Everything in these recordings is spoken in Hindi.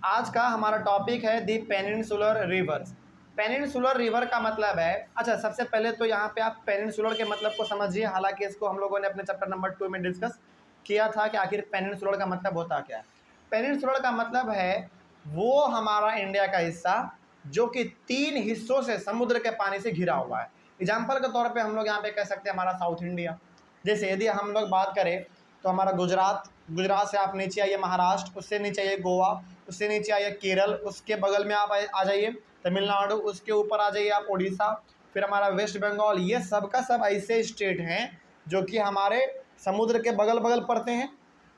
आज का हमारा टॉपिक है दी पेनिनसुलर रिवर्स। पेनिनसुलर रिवर का मतलब है, अच्छा सबसे पहले तो यहाँ पे आप पेनिनसुलर के मतलब को समझिए। हालांकि इसको हम लोगों ने अपने चैप्टर नंबर 2 में डिस्कस किया था कि आखिर पेनिनसुलर का मतलब होता क्या है। पेनिनसुलर का मतलब है वो हमारा इंडिया का हिस्सा जो कि 3 हिस्सों से समुद्र के पानी से घिरा हुआ है। एग्जाम्पल के तौर पर हम लोग यहाँ पे कह सकते हैं हमारा साउथ इंडिया। जैसे यदि हम लोग बात करें तो हमारा गुजरात से आप नीचे आइए महाराष्ट्र, उससे नीचे आइए गोवा, उससे नीचे आइए केरल, उसके बगल में आप आ जाइए तमिलनाडु, उसके ऊपर आ जाइए आप उड़ीसा, फिर हमारा वेस्ट बंगाल। ये सब का सब ऐसे स्टेट हैं जो कि हमारे समुद्र के बगल बगल पड़ते हैं।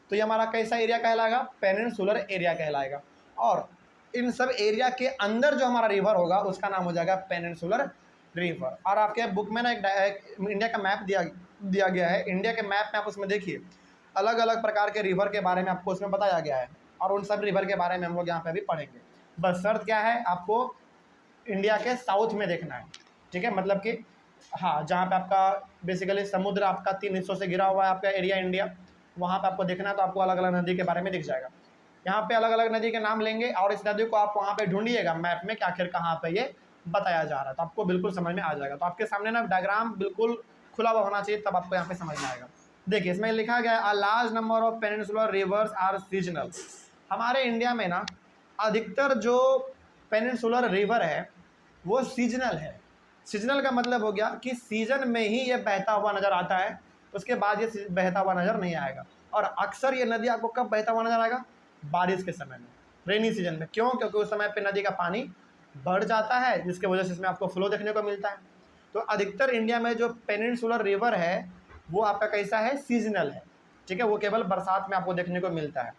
तो ये हमारा कैसा एरिया कहलाएगा? पेनिनसुलर एरिया कहलाएगा। और इन सब एरिया के अंदर जो हमारा रिवर होगा उसका नाम हो जाएगा पेनिनसुलर रिवर। और आपके बुक में ना एक इंडिया का मैप दिया गया है। इंडिया के मैप में आप उसमें देखिए अलग अलग प्रकार के रिवर के बारे में आपको उसमें बताया गया है, और उन सब रिवर के बारे में हम लोग यहाँ पे भी पढ़ेंगे। बस शर्त क्या है, आपको इंडिया के साउथ में देखना है, ठीक है। मतलब कि हाँ, जहाँ पे आपका बेसिकली समुद्र आपका 3 हिस्सों से घिरा हुआ है आपका एरिया इंडिया, वहाँ पे आपको देखना है। तो आपको अलग अलग नदी के बारे में दिख जाएगा। यहाँ पे अलग अलग नदी के नाम लेंगे और इस नदी को आप वहाँ पे ढूंढिएगा मैप में कि आखिर कहाँ पे ये बताया जा रहा है, तो आपको बिल्कुल समझ में आ जाएगा। तो आपके सामने ना डायग्राम बिल्कुल खुला हुआ होना चाहिए, तब आपको यहाँ पे समझ में आएगा। देखिए इसमें लिखा गया है a large number of peninsular rivers are seasonal. हमारे इंडिया में ना अधिकतर जो पेनिनसुलर रिवर है वो सीजनल है। सीजनल का मतलब हो गया कि सीजन में ही ये बहता हुआ नज़र आता है, उसके बाद ये बहता हुआ नज़र नहीं आएगा। और अक्सर ये नदी आपको कब बहता हुआ नज़र आएगा? बारिश के समय में, रेनी सीजन में। क्यों? क्योंकि उस समय पे नदी का पानी बढ़ जाता है, जिसकी वजह से इसमें आपको फ्लो देखने को मिलता है। तो अधिकतर इंडिया में जो पेनिनसुलर रिवर है वो आपका कैसा है? सीजनल है, ठीक है। वो केवल बरसात में आपको देखने को मिलता है।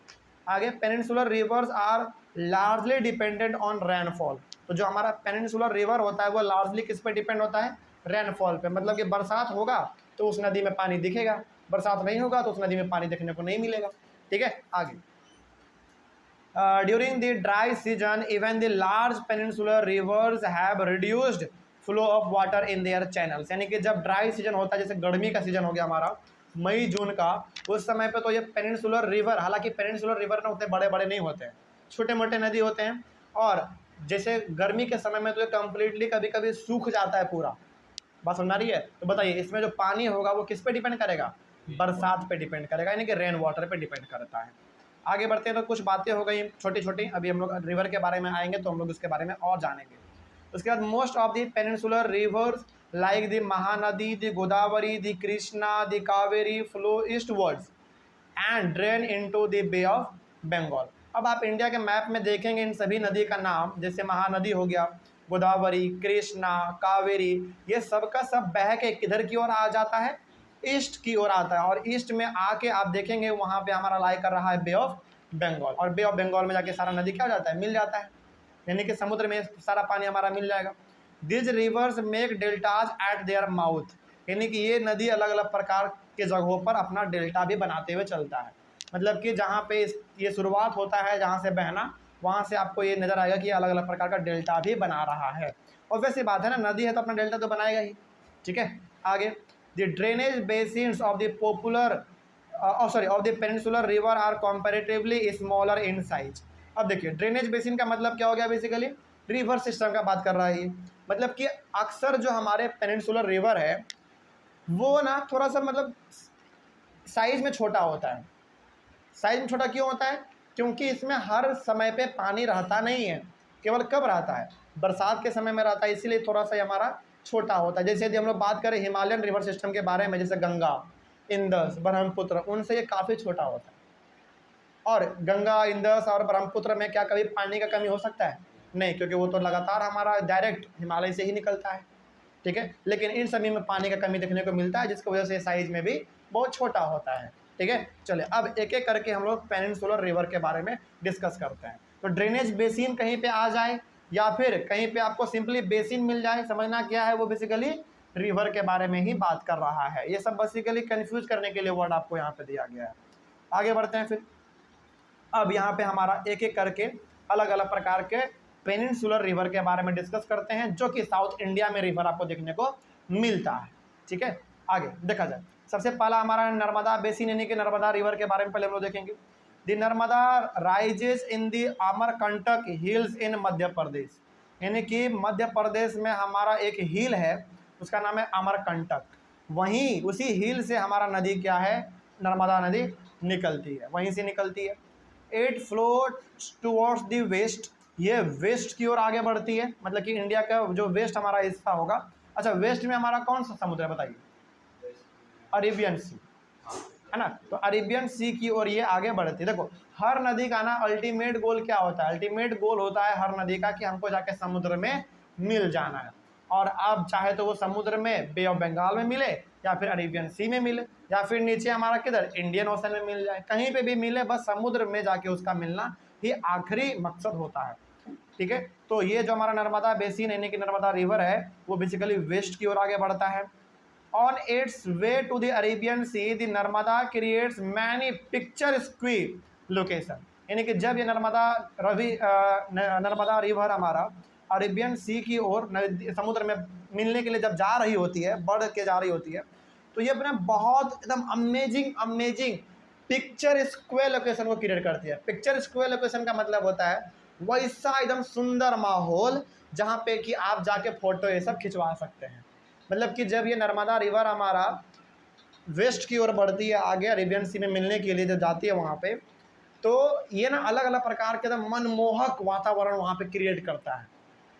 आगे, peninsular rivers are largely dependent on rainfall. तो जो हमारा पेनिनसुलर रिवर होता है वो लार्जली किस पे डिपेंड होता है? रेनफॉल पे। मतलब कि बरसात होगा तो उस नदी में पानी दिखेगा, बरसात नहीं होगा तो उस नदी में पानी देखने को नहीं मिलेगा, ठीक है। आगे, during the dry season even the large peninsular rivers have reduced flow of water in their channels। यानी कि जब ड्राई सीजन होता है, जैसे गर्मी का सीजन हो गया हमारा मई जून का, उस समय पे तो ये पेनिनसुलर रिवर, हालांकि पेनिनसुलर रिवर ना उतने बड़े बड़े नहीं होते हैं, छोटे मोटे नदी होते हैं। और जैसे गर्मी के समय में तो ये कम्प्लीटली कभी कभी सूख जाता है पूरा। बात समझ आ रही है? तो बताइए इसमें जो पानी होगा वो किस पे डिपेंड करेगा? बरसात पे डिपेंड करेगा, यानी कि रेन वाटर पे डिपेंड करता है। आगे बढ़ते हैं तो कुछ बातें हो गई छोटी छोटी, अभी हम लोग रिवर के बारे में आएंगे तो हम लोग उसके बारे में और जानेंगे। उसके बाद most of the peninsular rivers like the Mahanadi, the Godavari, the Krishna, the Kaveri flow eastwards and drain into the Bay of Bengal. अब आप इंडिया के मैप में देखेंगे इन सभी नदी का नाम, जैसे महानदी हो गया, गोदावरी, कृष्णा, कावेरी, ये सब का सब बह के किधर की ओर आ जाता है? ईस्ट की ओर आता है। और ईस्ट में आके आप देखेंगे वहाँ पे हमारा लाई कर रहा है बे ऑफ बंगाल, और बे ऑफ बंगाल में जाके सारा नदी क्या हो जाता है? मिल जाता है, यानी कि समुद्र में सारा पानी हमारा मिल जाएगा। These reverse make deltas eight their mouth, यानी कि ये नदी अलग अलग प्रकार के जगहों पर अपना डेल्टा भी बनाते हुए चलता है। मतलब कि जहाँ पे ये शुरुआत होता है, जहाँ से बहना, वहाँ से आपको ये नज़र आएगा कि अलग अलग प्रकार का डेल्टा भी बना रहा है। और वैसी बात है ना, नदी है तो अपना डेल्टा तो बनाएगा ही, ठीक है। आगे, the drainage basins of the of the peninsular river are comparatively smaller in size. अब देखिए ड्रेनेज बेसिन का मतलब क्या हो गया? बेसिकली रिवर सिस्टम का बात कर रहा है ये। मतलब कि अक्सर जो हमारे पेनिनसुलर रिवर है वो ना थोड़ा सा मतलब साइज में छोटा होता है। साइज में छोटा क्यों होता है? क्योंकि इसमें हर समय पे पानी रहता नहीं है, केवल कब रहता है? बरसात के समय में रहता है, इसीलिए थोड़ा सा हमारा छोटा होता है। जैसे यदि हम लोग बात करें हिमालयन रिवर सिस्टम के बारे में, जैसे गंगा, इंदस, ब्रह्मपुत्र, उनसे ये काफ़ी छोटा होता है। और गंगा, इंदस और ब्रह्मपुत्र में क्या कभी पानी का कमी हो सकता है? नहीं, क्योंकि वो तो लगातार हमारा डायरेक्ट हिमालय से ही निकलता है, ठीक है। लेकिन इन सभी में पानी का कमी देखने को मिलता है, जिसकी वजह से साइज में भी बहुत छोटा होता है, ठीक है। चलिए अब एक एक करके हम लोग पेनिनसुलर रिवर के बारे में डिस्कस करते हैं। तो ड्रेनेज बेसिन कहीं पे आ जाए या फिर कहीं पे आपको सिंपली बेसिन मिल जाए, समझना क्या है, वो बेसिकली रिवर के बारे में ही बात कर रहा है। ये सब बेसिकली कंफ्यूज करने के लिए वर्ड आपको यहाँ पे दिया गया है। आगे बढ़ते हैं फिर। अब यहाँ पे हमारा एक एक करके अलग अलग प्रकार के पेनिनसुलर रिवर के बारे में डिस्कस करते हैं, जो कि साउथ इंडिया में रिवर आपको देखने को मिलता है, ठीक है। आगे देखा जाए, सबसे पहला हमारा नर्मदा बेसिन, यानी कि नर्मदा रिवर के बारे में पहले हम लोग देखेंगे। The Narmada rises in the Amarkantak hills in Madhya Pradesh, यानी कि मध्य प्रदेश में हमारा एक हिल है उसका नाम है अमरकंटक, वहीं उसी हिल से हमारा नदी क्या है, नर्मदा नदी निकलती है, वहीं से निकलती है। It flow towards the west, ये वेस्ट की ओर आगे बढ़ती है, मतलब कि इंडिया का जो वेस्ट हमारा हिस्सा होगा। अच्छा, वेस्ट में हमारा कौन सा समुद्र है बताइए? अरेबियन सी, है ना। तो अरेबियन सी की ओर ये आगे बढ़ती है। देखो, हर नदी का ना अल्टीमेट गोल क्या होता है? अल्टीमेट गोल होता है हर नदी का कि हमको जाके समुद्र में मिल जाना है। और अब चाहे तो वो समुद्र में बे ऑफ बंगाल में मिले, या फिर अरेबियन सी में मिले, या फिर नीचे हमारा किधर इंडियन ओशन में मिल जाए, कहीं पे भी मिले, बस समुद्र में जाके उसका मिलना ही आखिरी मकसद होता है। ठीक है, तो ये जो हमारा नर्मदा बेसिन यानी कि नर्मदा रिवर है वो बेसिकली वेस्ट की ओर आगे बढ़ता है। On its way to the Arabian Sea, the Narmada creates many picturesque location, यानी कि जब ये नर्मदा रिवर हमारा अरेबियन सी की ओर समुद्र में मिलने के लिए जब जा रही होती है, बढ़ के जा रही होती है, तो ये अपने बहुत एकदम अमेजिंग पिक्चर स्क्वेयर लोकेशन को क्रिएट करती है। पिक्चर स्क्वेयर लोकेशन का मतलब होता है वैसा एकदम सुंदर माहौल जहाँ पे कि आप जाके फोटो ये सब खिंचवा सकते हैं। मतलब कि जब ये नर्मदा रिवर हमारा वेस्ट की ओर बढ़ती है आगे अरेबियन सी में मिलने के लिए जब जाती है वहाँ पे, तो ये ना अलग अलग प्रकार के एकदम मनमोहक वातावरण वहाँ पे क्रिएट करता है।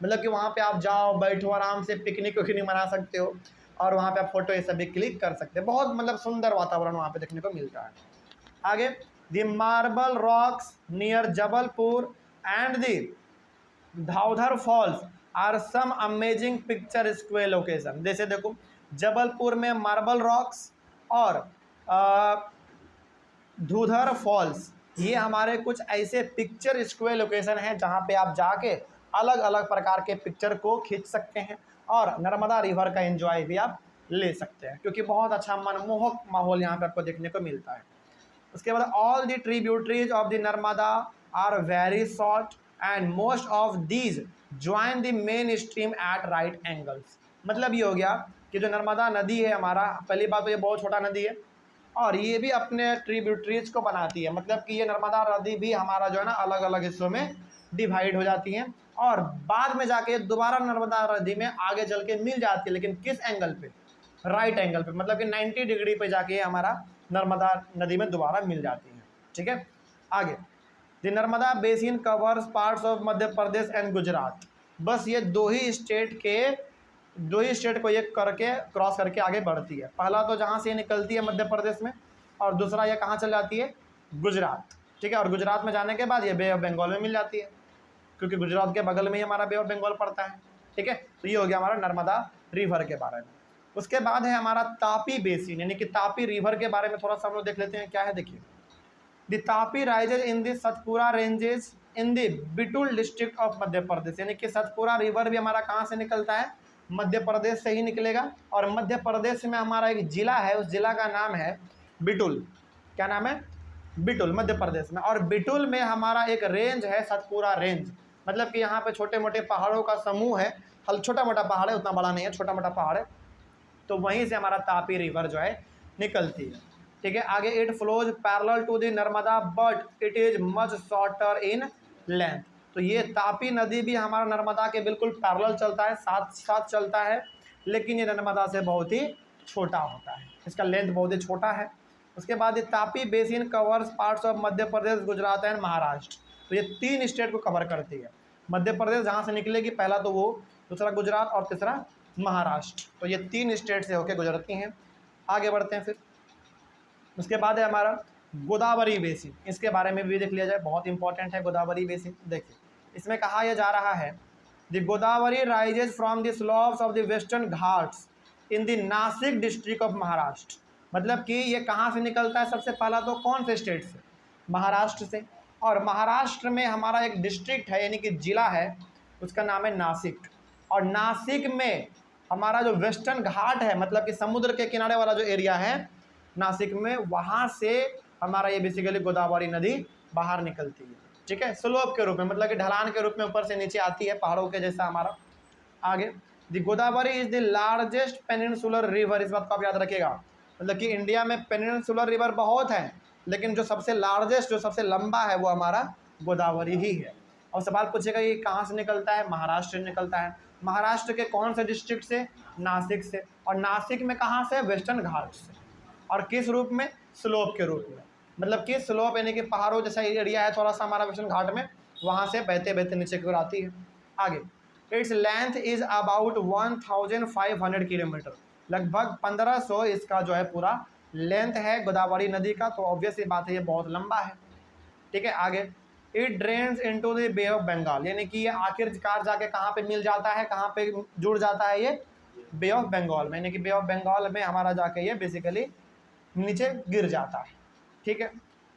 मतलब कि वहाँ पे आप जाओ, बैठो, आराम से पिकनिक विकनिक मना सकते हो और वहाँ पे आप फोटो ये सब भी क्लिक कर सकते हैं। बहुत मतलब सुंदर वातावरण वहाँ पे देखने को मिलता है। आगे, the marble rocks near Jabalpur and the Dhuandhar falls are some amazing picturesque location. जैसे देखो, जबलपुर में मार्बल रॉक्स और धूधर फॉल्स, ये हमारे कुछ ऐसे पिक्चर स्क्वेयर लोकेशन हैं जहाँ पे आप जाके अलग अलग प्रकार के पिक्चर को खींच सकते हैं और नर्मदा रिवर का एंजॉय भी आप ले सकते हैं, क्योंकि बहुत अच्छा मनमोहक माहौल यहाँ पे आपको देखने को मिलता है। उसके बाद all the tributaries of the Narmada are very short and most of these join the main stream at right angles. मतलब ये हो गया कि जो नर्मदा नदी है हमारा, पहली बात तो ये बहुत छोटा नदी है और ये भी अपने ट्रिब्यूटरीज को बनाती है। मतलब कि ये नर्मदा नदी भी हमारा जो है ना अलग अलग हिस्सों में डिवाइड हो जाती हैं और बाद में जाके दोबारा नर्मदा नदी में आगे चल के मिल जाती है, लेकिन किस एंगल पे? राइट एंगल पे, मतलब कि 90 डिग्री पे जाके हमारा नर्मदा नदी में दोबारा मिल जाती है। ठीक है, आगे, the Narmada basin covers parts of Madhya Pradesh and Gujarat. बस ये दो ही स्टेट को ये करके क्रॉस करके आगे बढ़ती है। पहला तो जहाँ से ये निकलती है मध्य प्रदेश में, और दूसरा ये कहाँ चल जाती है? गुजरात। ठीक है, और गुजरात में जाने के बाद ये बे ऑफ बंगाल में मिल जाती है, क्योंकि गुजरात के बगल में ही हमारा बे ऑफ बंगाल पड़ता है। ठीक है, तो ये हो गया हमारा नर्मदा रिवर के बारे में। उसके बाद है हमारा तापी बेसिन, यानी कि तापी रिवर के बारे में थोड़ा सा हम लोग देख लेते हैं क्या है। देखिए, the Tapi rises in the Satpura ranges in the Betul district of Madhya Pradesh, यानी कि सतपुरा रिवर भी हमारा कहाँ से निकलता है? मध्य प्रदेश से ही निकलेगा। और मध्य प्रदेश में हमारा एक जिला है, उस जिला का नाम है बिटुल। क्या नाम है? बिटुल, मध्य प्रदेश में। और बिटुल में हमारा एक रेंज है, सतपुरा रेंज। मतलब कि यहाँ पे छोटे मोटे पहाड़ों का समूह है, छोटा मोटा पहाड़ है, उतना बड़ा नहीं है, छोटा मोटा पहाड़ है, तो वहीं से हमारा तापी रिवर जो है निकलती है। ठीक है, आगे, it flows parallel to the Narmada but it is much shorter in length. तो ये तापी नदी भी हमारा नर्मदा के बिल्कुल पैरेलल चलता है, साथ साथ चलता है, लेकिन ये नर्मदा से बहुत ही छोटा होता है, इसका लेंथ बहुत ही छोटा है। उसके बाद ये Tapi basin covers parts of Madhya Pradesh, Gujarat and Maharashtra. तो ये 3 स्टेट को कवर करती है। मध्य प्रदेश जहाँ से निकलेगी पहला तो वो, दूसरा गुजरात और तीसरा महाराष्ट्र। तो ये 3 स्टेट से होकर गुजरती हैं। आगे बढ़ते हैं फिर। उसके बाद है हमारा गोदावरी बेसिन, इसके बारे में भी देख लिया जाए, बहुत इंपॉर्टेंट है गोदावरी बेसिन। देखिए, इसमें कहा यह जा रहा है, the Godavari rises from the slopes of the western Ghats in the Nashik district of Maharashtra. मतलब कि ये कहाँ से निकलता है? सबसे पहला तो कौन से स्टेट से? महाराष्ट्र से। और महाराष्ट्र में हमारा एक डिस्ट्रिक्ट है, यानी कि जिला है, उसका नाम है नासिक। और नासिक में हमारा जो वेस्टर्न घाट है, मतलब कि समुद्र के किनारे वाला जो एरिया है नासिक में, वहाँ से हमारा ये बेसिकली गोदावरी नदी बाहर निकलती है। ठीक है, स्लोप के रूप में, मतलब कि ढलान के रूप में ऊपर से नीचे आती है, पहाड़ों के जैसा हमारा। आगे, the Godavari is the largest peninsular river. इस बात को आप याद रखिएगा, मतलब कि इंडिया में पेनिनसुलर रिवर बहुत हैं, लेकिन जो सबसे लार्जेस्ट, जो सबसे लंबा है वो हमारा गोदावरी ही है। और सवाल पूछेगा ये कहाँ से निकलता है? महाराष्ट्र से निकलता है। महाराष्ट्र के कौन से डिस्ट्रिक्ट से? नासिक से। और नासिक में कहाँ से? वेस्टर्न घाट से। और किस रूप में? स्लोप के रूप में। मतलब कि स्लोप यानी कि पहाड़ों जैसा एरिया है थोड़ा सा हमारा वेस्टर्न घाट में, वहाँ से बहते बहते नीचे की ओर आती है। आगे, its length is about 1500 kilometre, लगभग 1500 इसका जो है पूरा लेंथ है गोदावरी नदी का। तो ऑब्वियस बात है ये बहुत लंबा है। ठीक है, आगे, it drains into the Bay of Bengal, यानी कि ये आखिरकार जाके कहाँ पे मिल जाता है, कहाँ पे जुड़ जाता है? ये बे ऑफ बंगाल में, यानी कि बे ऑफ बंगाल में हमारा जाके ये बेसिकली नीचे गिर जाता है। ठीक है,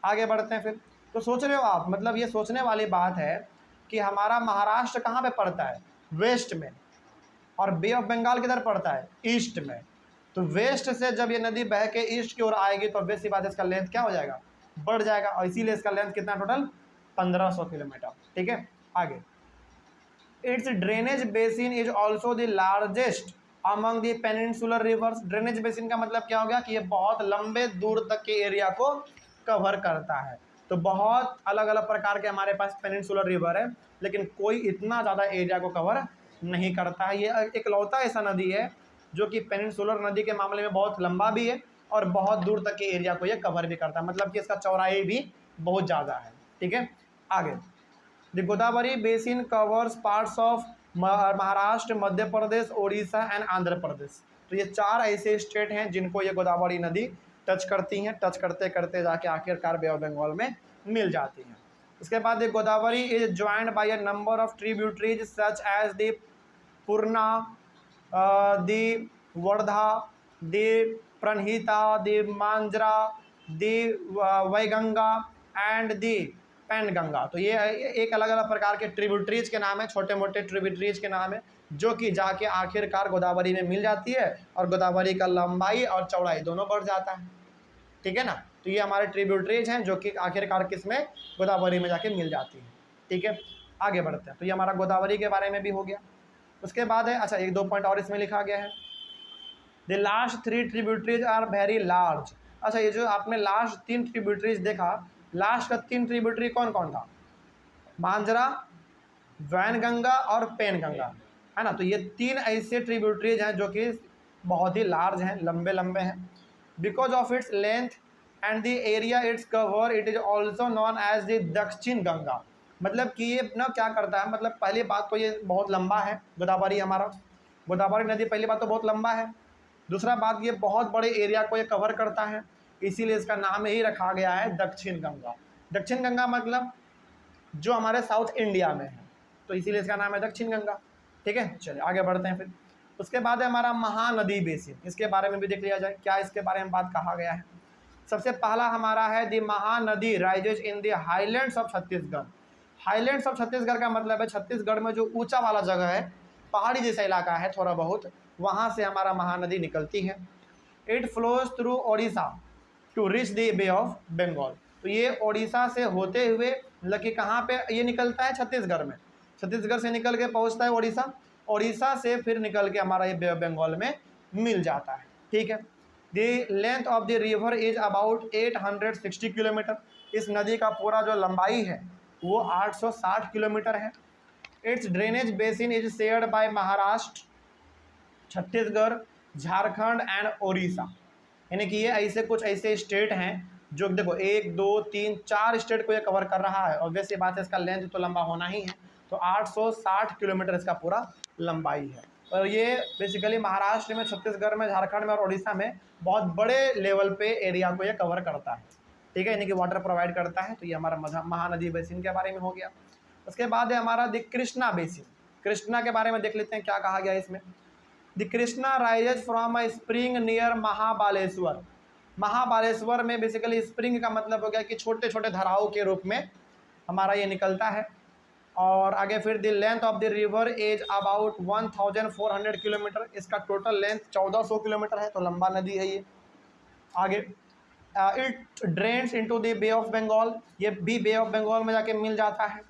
आगे बढ़ते हैं फिर। तो सोच रहे हो आप, मतलब ये सोचने वाली बात है कि हमारा महाराष्ट्र कहाँ पे पड़ता है? वेस्ट में। और बे ऑफ बंगाल किधर पड़ता है? ईस्ट में। तो वेस्ट से जब ये नदी बह के ईस्ट की ओर आएगी तो ऑब्वियस सी बात है इसका लेंथ क्या हो जाएगा? बढ़ जाएगा। और इसीलिए इसका लेंथ कितना? Total 1500 kilometre. ठीक है, आगे, its drainage basin is also the largest among the peninsular reverse. Drainage basin का मतलब क्या हो गया कि ये बहुत लंबे दूर तक के एरिया को कवर करता है। तो बहुत अलग अलग प्रकार के हमारे पास पेनिनसुलर रिवर है, लेकिन कोई इतना ज़्यादा एरिया को कवर नहीं करता है। ये इकलौता ऐसा नदी है जो कि पेनिनसुलर नदी के मामले में बहुत लंबा भी है और बहुत दूर तक के एरिया को ये कवर भी करता है, मतलब कि इसका चौड़ाई भी बहुत ज़्यादा है। ठीक है, आगे, the Godavari basin covers parts of Maharashtra, Madhya Pradesh, Orissa and Andhra Pradesh. तो ये 4 ऐसे स्टेट हैं जिनको ये गोदावरी नदी टच करती हैं। टच करते करते जाके आखिरकार बे ऑफ बंगाल में मिल जाती हैं। इसके बाद the Godavari is joined by a number of tributaries such as the Purna, the Wardha, the Pranhita, the Manjra, the Wainganga and the Penganga. तो ये एक अलग अलग प्रकार के ट्रिब्यूटरीज के नाम है, छोटे मोटे ट्रिब्यूटरीज के नाम है, जो कि जाके आखिरकार गोदावरी में मिल जाती है और गोदावरी का लंबाई और चौड़ाई दोनों बढ़ जाता है। ठीक है ना, तो ये हमारे ट्रिब्यूटरीज हैं जो कि आखिरकार किस में? गोदावरी में जाके मिल जाती है। ठीक है, आगे बढ़ते हैं। तो ये हमारा गोदावरी के बारे में भी हो गया। उसके बाद है, अच्छा, 1-2 पॉइंट और इसमें लिखा गया है, the last 3 tributaries are very large. अच्छा, ये जो आपने लास्ट 3 ट्रिब्यूटरीज देखा, लास्ट का 3 ट्रिब्यूटरी कौन कौन था? मांजरा, वैनगंगा और पेनगंगा, है ना। तो ये 3 ऐसे ट्रिब्यूटरीज हैं जो कि बहुत ही लार्ज हैं, लंबे लंबे हैं। Because of its length and the area its cover it is also known as the Dakshin Ganga. मतलब कि ये ना क्या करता है, मतलब पहली बात तो ये बहुत लंबा है गोदावरी, हमारा गोदावरी नदी पहली बात तो बहुत लंबा है। दूसरा बात, ये बहुत बड़े एरिया को ये कवर करता है, इसीलिए इसका नाम ही रखा गया है दक्षिण गंगा। दक्षिण गंगा मतलब जो हमारे साउथ इंडिया में है, तो इसीलिए इसका नाम है दक्षिण गंगा। ठीक है, चलिए आगे बढ़ते हैं फिर। उसके बाद है हमारा महानदी बेसिन, इसके बारे में भी देख लिया जाए, क्या इसके बारे में बात कहा गया है। सबसे पहला हमारा है the Mahanadi rises in the highlands of Chhattisgarh. Highlands of Chhattisgarh का मतलब है छत्तीसगढ़ में जो ऊंचा वाला जगह है, पहाड़ी जैसा इलाका है थोड़ा बहुत, वहाँ से हमारा महानदी निकलती है। It flows through Odisha to reach the Bay of Bengal. तो ये ओडिशा से होते हुए मतलब कि कहाँ पे ये निकलता है? छत्तीसगढ़ में। छत्तीसगढ़ से निकल के पहुँचता है ओडिशा, ओडिशा से फिर निकल के हमारा ये बे ऑफ बंगाल में मिल जाता है। ठीक है, the length of the river is about 860 kilometre. इस नदी का पूरा जो लंबाई है वो 860 किलोमीटर है। It's drainage basin is shared by Maharashtra, Chhattisgarh, Jharkhand and Orissa. यानी कि ये ऐसे कुछ ऐसे स्टेट हैं जो देखो 1, 2, 3, 4 स्टेट को ये कवर कर रहा है। और वैसे बात है इसका लेंथ तो लंबा होना ही है, तो 860 किलोमीटर इसका पूरा लंबाई है। और ये बेसिकली महाराष्ट्र में, छत्तीसगढ़ में, झारखंड में और उड़ीसा में बहुत बड़े लेवल पे एरिया को ये कवर करता है। ठीक है, यानी कि वाटर प्रोवाइड करता है। तो ये हमारा महानदी बेसिन के बारे में हो गया। उसके बाद है हमारा द कृष्णा बेसिन। कृष्णा के बारे में देख लेते हैं क्या कहा गया इसमें। The Krishna rises from a spring near Mahabaleshwar. Mahabaleshwar में बेसिकली स्प्रिंग का मतलब हो गया कि छोटे छोटे धाराओं के रूप में हमारा ये निकलता है। और आगे फिर the length of the river is about 1400 kilometre. इसका टोटल लेंथ 1400 किलोमीटर है, तो लंबा नदी है ये। आगे, it drains into the Bay of Bengal. ये भी बे ऑफ बंगाल में जाके मिल जाता है।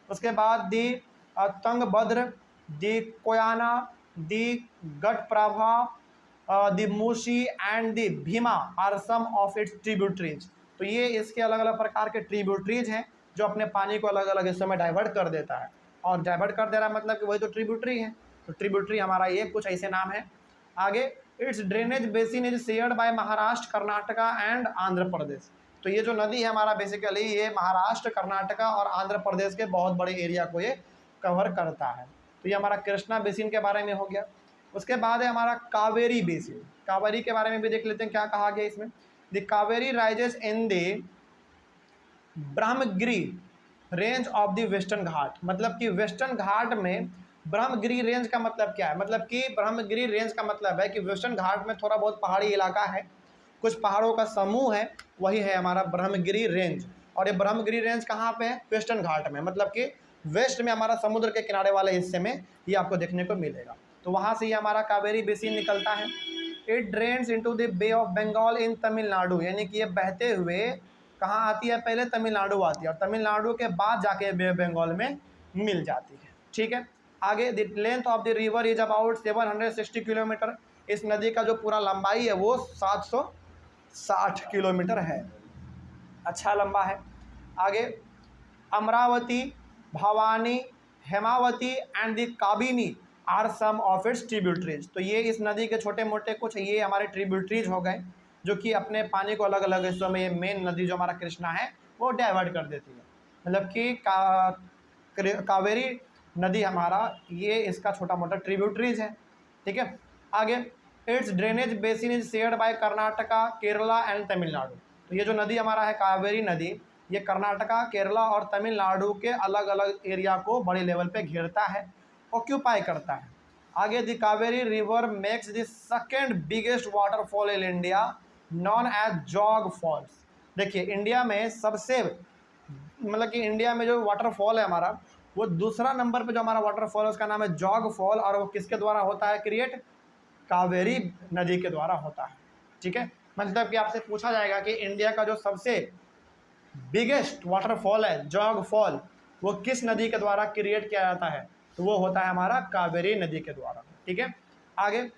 उसके बाद the Tungabhadra, the Koyna, the Ghataprabha, the Musi and the Bhima are some of its tributaries. तो ये इसके अलग अलग प्रकार के ट्रिब्यूटरीज हैं जो अपने पानी को अलग अलग हिस्सों में डाइवर्ट कर देता है। और डाइवर्ट कर दे रहा है मतलब कि वही तो ट्रिब्यूटरी है। तो ट्रिब्यूटरी हमारा ये कुछ ऐसे नाम है। आगे, its drainage basin is shared by Maharashtra, Karnataka and Andhra Pradesh. तो ये जो नदी है हमारा बेसिकली ये महाराष्ट्र, कर्नाटका और आंध्र प्रदेश के बहुत बड़े एरिया को ये कवर करता है। तो ये हमारा कृष्णा बेसिन के बारे में हो गया। उसके बाद है हमारा कावेरी बेसिन। कावेरी के बारे में भी देख लेते हैं क्या कहा गया इसमें। The Kaveri rises in the Brahmagiri range of the western Ghat. मतलब कि वेस्टर्न घाट में ब्रह्मगिरी रेंज का मतलब क्या है, मतलब कि ब्रह्मगिरी रेंज का मतलब है कि वेस्टर्न घाट में थोड़ा बहुत पहाड़ी इलाका है, कुछ पहाड़ों का समूह है, वही है हमारा ब्रह्मगिरी रेंज। और ये ब्रह्मगिरी रेंज कहाँ पे है? वेस्टर्न घाट में, मतलब कि वेस्ट में हमारा समुद्र के किनारे वाले हिस्से में ये आपको देखने को मिलेगा। तो वहाँ से ये हमारा कावेरी बेसिन निकलता है। It drains into the Bay of Bengal in Tamil Nadu, यानी कि ये बहते हुए कहाँ आती है? पहले तमिलनाडु आती है और तमिलनाडु के बाद जाके बे ऑफ बंगाल में मिल जाती है। ठीक है। आगे, the length of the river is about 760 kilometre. इस नदी का जो पूरा लंबाई है वो 760 किलोमीटर है। अच्छा लंबा है। आगे, Amravati, Bhavani, Hemavati and the Kabini are some of its tributaries. तो ये इस नदी के छोटे मोटे कुछ ये हमारे ट्रिब्यूटरीज हो गए जो कि अपने पानी को अलग अलग हिस्सों में, ये मेन नदी जो हमारा कृष्णा है वो डाइवर्ट कर देती है। मतलब कि कावेरी नदी हमारा ये इसका छोटा मोटा ट्रिब्यूटरीज है। ठीक है। आगे, its drainage basin is shared bye Karnataka, Kerala and Tamil Nadu. तो ये जो नदी हमारा है कावेरी नदी, ये कर्नाटका, केरला और तमिलनाडु के अलग अलग एरिया को बड़े लेवल पे घेरता है, ऑक्यूपाई करता है। आगे, the Kaveri river makes the second biggest waterfall in India known as Jog Falls. देखिए इंडिया में सबसे, मतलब कि इंडिया में जो वाटरफॉल है हमारा वो दूसरा नंबर पे जो हमारा वाटरफॉल है उसका नाम है जॉग फॉल। और वो किसके द्वारा होता है क्रिएट? कावेरी नदी के द्वारा होता है। ठीक है। मतलब कि आपसे पूछा जाएगा कि इंडिया का जो सबसे बिगेस्ट वाटरफॉल है जॉग फॉल वो किस नदी के द्वारा क्रिएट किया जाता है, तो वो होता है हमारा कावेरी नदी के द्वारा। ठीक है। आगे,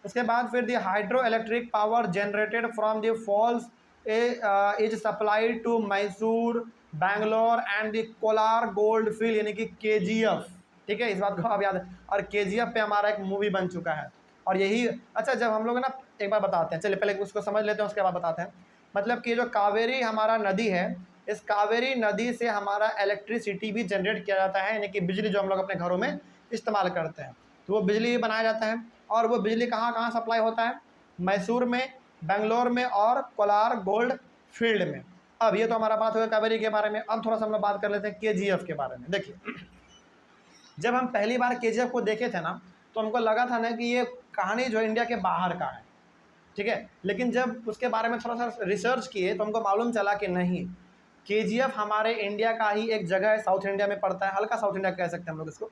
उसके बाद फिर the hydro electric power generated from the falls is supplied to Mysore, Bangalore and the Kolar Gold Field, यानी कि KGF। ठीक है, इस बात को आप याद है। और KGF पे हमारा एक मूवी बन चुका है। और यही, अच्छा जब हम लोग ना एक बार बताते हैं, चलिए पहले उसको समझ लेते हैं उसके बाद बताते हैं। मतलब कि जो कावेरी हमारा नदी है, इस कावेरी नदी से हमारा इलेक्ट्रिसिटी भी जनरेट किया जाता है, यानी कि बिजली जो हम लोग अपने घरों में इस्तेमाल करते हैं, तो वो बिजली भी बनाया जाता है। और वो बिजली कहाँ कहाँ सप्लाई होता है? मैसूर में, बेंगलोर में और कोलार गोल्ड फील्ड में। अब ये तो हमारा बात होगा कावेरी के बारे में। अब थोड़ा सा हम लोग बात कर लेते हैं KGF के बारे में। देखिए जब हम पहली बार KGF को देखे थे ना तो हमको लगा था ना कि ये कहानी जो इंडिया के बाहर का है। ठीक है। लेकिन जब उसके बारे में थोड़ा सा रिसर्च किए तो हमको मालूम चला कि नहीं, KGF हमारे इंडिया का ही एक जगह है, साउथ इंडिया में पड़ता है, हल्का साउथ इंडिया कह सकते हैं हम लोग इसको,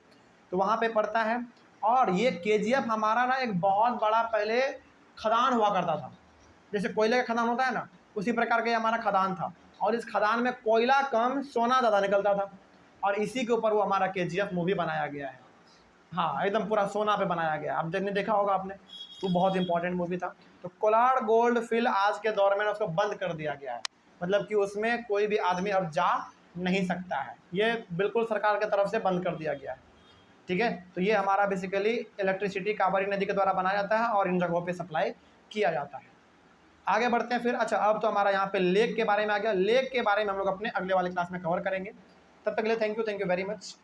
तो वहाँ पे पड़ता है। और ये KGF हमारा ना एक बहुत बड़ा पहले खदान हुआ करता था, जैसे कोयले का खदान होता है ना, उसी प्रकार का ये हमारा खदान था। और इस खदान में कोयला कम सोना ज़्यादा निकलता था, और इसी के ऊपर वो हमारा KGF मूवी बनाया गया है। हाँ, एकदम पूरा सोना पे बनाया गया। आप देखने देखा होगा आपने, वो बहुत इंपॉर्टेंट मूवी था। तो कोलार गोल्ड फील्ड आज के दौर में उसको बंद कर दिया गया है, मतलब कि उसमें कोई भी आदमी अब जा नहीं सकता है, ये बिल्कुल सरकार की तरफ से बंद कर दिया गया है। ठीक है। तो ये हमारा बेसिकली इलेक्ट्रिसिटी कावेरी नदी के द्वारा बनाया जाता है और इन जगहों पे सप्लाई किया जाता है। आगे बढ़ते हैं फिर। अच्छा, अब तो हमारा यहाँ पे लेक के बारे में आ गया। लेक के बारे में हम लोग अपने अगले वाले क्लास में कवर करेंगे। तब तक के लिए थैंक यू वेरी मच।